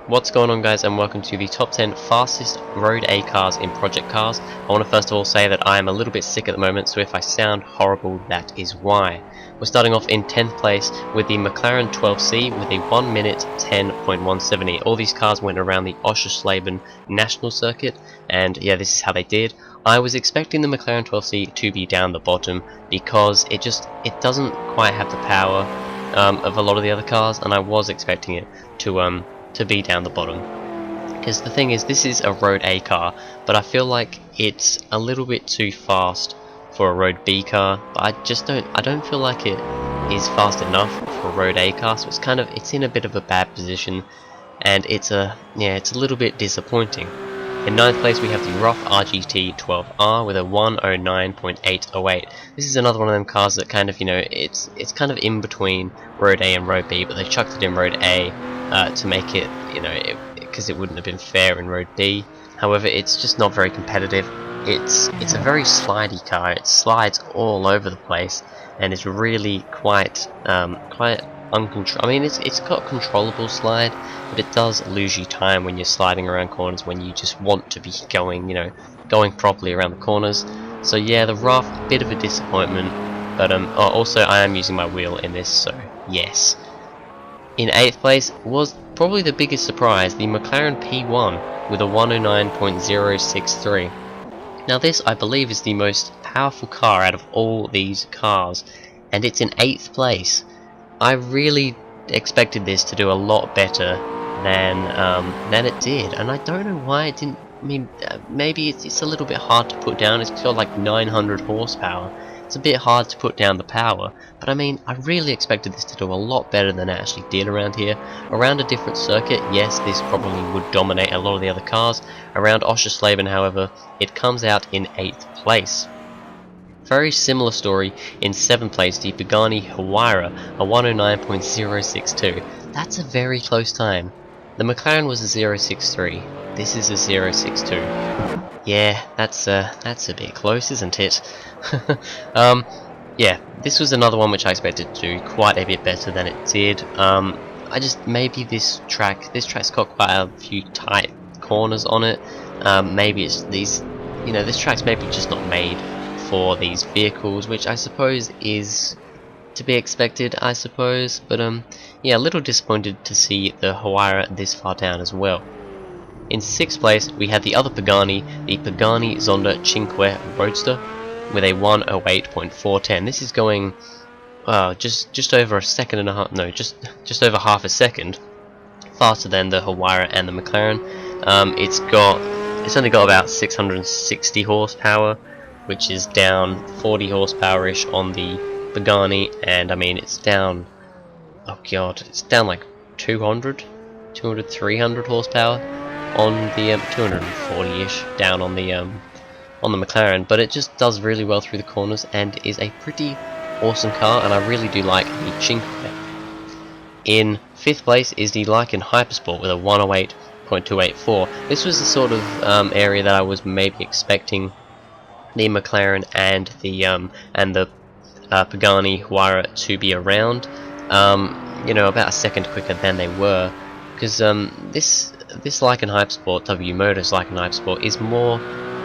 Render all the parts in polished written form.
What's going on, guys, and welcome to the top 10 fastest Road A cars in Project Cars. I want to first of all say that I am a little bit sick at the moment, so if I sound horrible, that is why. We're starting off in 10th place with the McLaren 12C with a 1 minute 10.170. All these cars went around the Oscherleben National circuit, and yeah, this is how they did. I was expecting the McLaren 12C to be down the bottom because it doesn't quite have the power of a lot of the other cars, and I was expecting it to be down the bottom. Because the thing is, this is a Road A car, but I feel like it's a little bit too fast for a Road B car. But I don't feel like it is fast enough for a Road A car, so it's in a bit of a bad position, and it's a little bit disappointing. In 9th place we have the RUF RT3R with a 109.808. This is another one of them cars that kind of, it's kind of in between Road A and Road B, but they chucked it in Road A to make it, because it wouldn't have been fair in Road B. However, it's just not very competitive. It's a very slidey car. It slides all over the place, and it's really quite uncontrollable. I mean, it's got controllable slide, but it does lose you time when you're sliding around corners when you just want to be going properly around the corners. So yeah, the RUF, bit of a disappointment, but also I am using my wheel in this, so yes. In 8th place was probably the biggest surprise, the McLaren P1 with a 109.063. Now this, I believe, is the most powerful car out of all these cars, and it's in 8th place. I really expected this to do a lot better than it did, and I don't know why it didn't. I mean, maybe it's a little bit hard to put down. It's got like 900 horsepower. It's a bit hard to put down the power, but I mean, I really expected this to do a lot better than it actually did around here. Around a different circuit, yes, this probably would dominate a lot of the other cars. Around Oscherleben, however, it comes out in 8th place. Very similar story in 7th place, the Pagani Huayra, a 109.062. That's a very close time. The McLaren was a 063. This is a 062. Yeah, that's a bit close, isn't it? Yeah, this was another one which I expected to do quite a bit better than it did. Maybe this track's got quite a few tight corners on it. Maybe it's these, this track's maybe just not made for these vehicles, which I suppose is to be expected, I suppose. But yeah, a little disappointed to see the Huayra this far down as well. In 6th place we had the other Pagani, the Pagani Zonda Cinque Roadster with a 108.410. This is going just over a second and a half, no, just over half a second faster than the Huayra and the McLaren. It's only got about 660 horsepower, which is down 40 horsepower-ish on the Pagani, and I mean it's down, oh god, it's down like 300 horsepower on the 240-ish down on the McLaren, but it just does really well through the corners and is a pretty awesome car, and I really do like the Cinque. In 5th place is the Lykan Hypersport with a 108.284. This was the sort of area that I was maybe expecting the McLaren and the Pagani Huayra to be around, about a second quicker than they were, because this Lykan Hypersport, W Motors Lykan Hypersport, is more,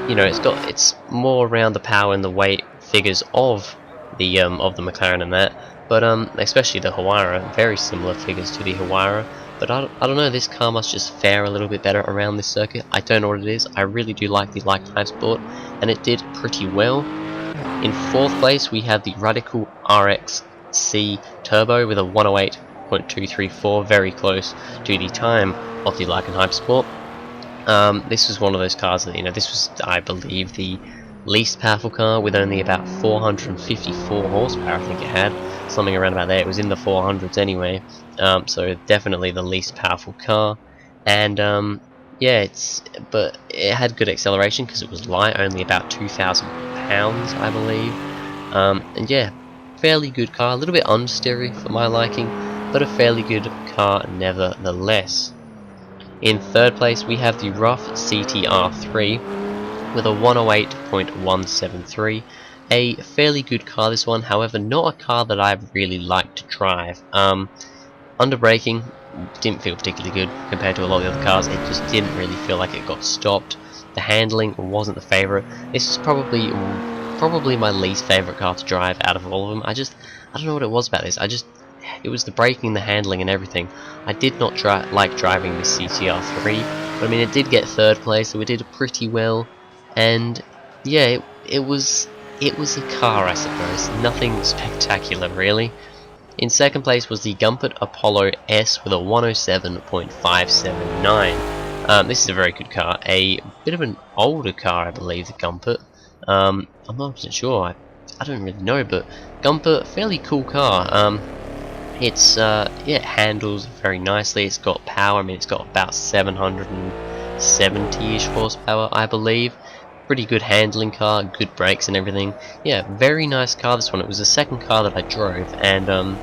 it's more around the power and the weight figures of the McLaren and that, but especially the Huayra, very similar figures to the Huayra. But I don't know, this car must just fare a little bit better around this circuit. I don't know what it is. I really do like the Lykan Hypersport, and it did pretty well. In 4th place we have the radical RXC Turbo with a 108.234, very close to the time of the Lykan Hypersport. This was one of those cars that, this was, I believe, the least powerful car with only about 454 horsepower, I think it had. Something around about there. It was in the 400s anyway, so definitely the least powerful car. And yeah, but it had good acceleration because it was light, only about 2,000 pounds, I believe. And yeah, fairly good car, a little bit understeery for my liking, but a fairly good car nevertheless. In 3rd place we have the RUF CTR3 with a 108.173. A fairly good car, this one, however not a car that I really like to drive. Under braking, didn't feel particularly good compared to a lot of the other cars. It just didn't really feel like it got stopped. The handling wasn't the favourite. This is probably my least favourite car to drive out of all of them. I don't know what it was about this. It was the braking, the handling, and everything. I did not like driving this CTR3, but I mean, it did get 3rd place, so it did pretty well. And yeah, it was a car, I suppose. Nothing spectacular, really. In 2nd place was the GUMPERT Apollo S with a 107.579. This is a very good car. A bit of an older car, I believe, the GUMPERT. I'm not sure. I don't really know, but GUMPERT, fairly cool car. It handles very nicely. It's got power. I mean, it's got about 770-ish horsepower, I believe. Pretty good handling car, good brakes and everything. Yeah, very nice car, this one. It was the 2nd car that I drove, and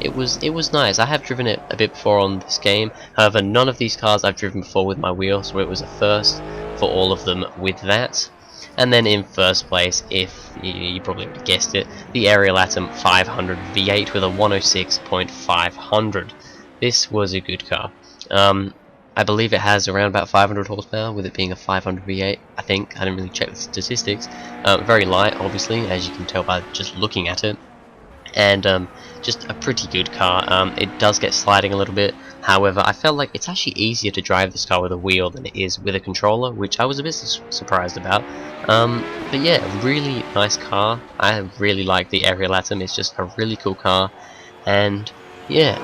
it was nice. I have driven it a bit before on this game. However, none of these cars I've driven before with my wheel, so it was a first for all of them with that. And then in 1st place, if you probably already guessed it, the Ariel Atom 500 V8 with a 106.500. This was a good car. I believe it has around about 500 horsepower, with it being a 500 V8, I think. I didn't really check the statistics. Very light, obviously, as you can tell by just looking at it. And just a pretty good car. It does get sliding a little bit. However, I felt like it's actually easier to drive this car with a wheel than it is with a controller, which I was a bit surprised about. But yeah, really nice car. I really like the Ariel Atom. It's just a really cool car. And yeah,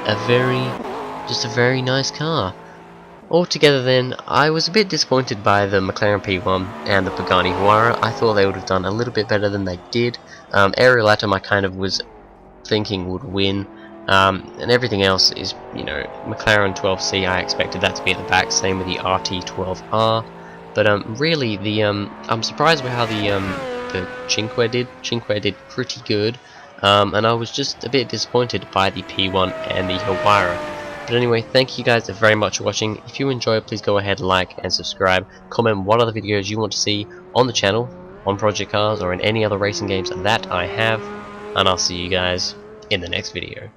just a very nice car. Altogether then, I was a bit disappointed by the McLaren P1 and the Pagani Huayra. I thought they would have done a little bit better than they did. Ariel Atom I kind of was thinking would win, and everything else is, you know, McLaren 12C, I expected that to be at the back, same with the RT12R. But really, I'm surprised with how the Cinque did. Cinque did pretty good, and I was just a bit disappointed by the P1 and the Huayra. But anyway, thank you guys very much for watching. If you enjoyed, please go ahead, like and subscribe. Comment what other videos you want to see on the channel, on Project Cars, or in any other racing games that I have. And I'll see you guys in the next video.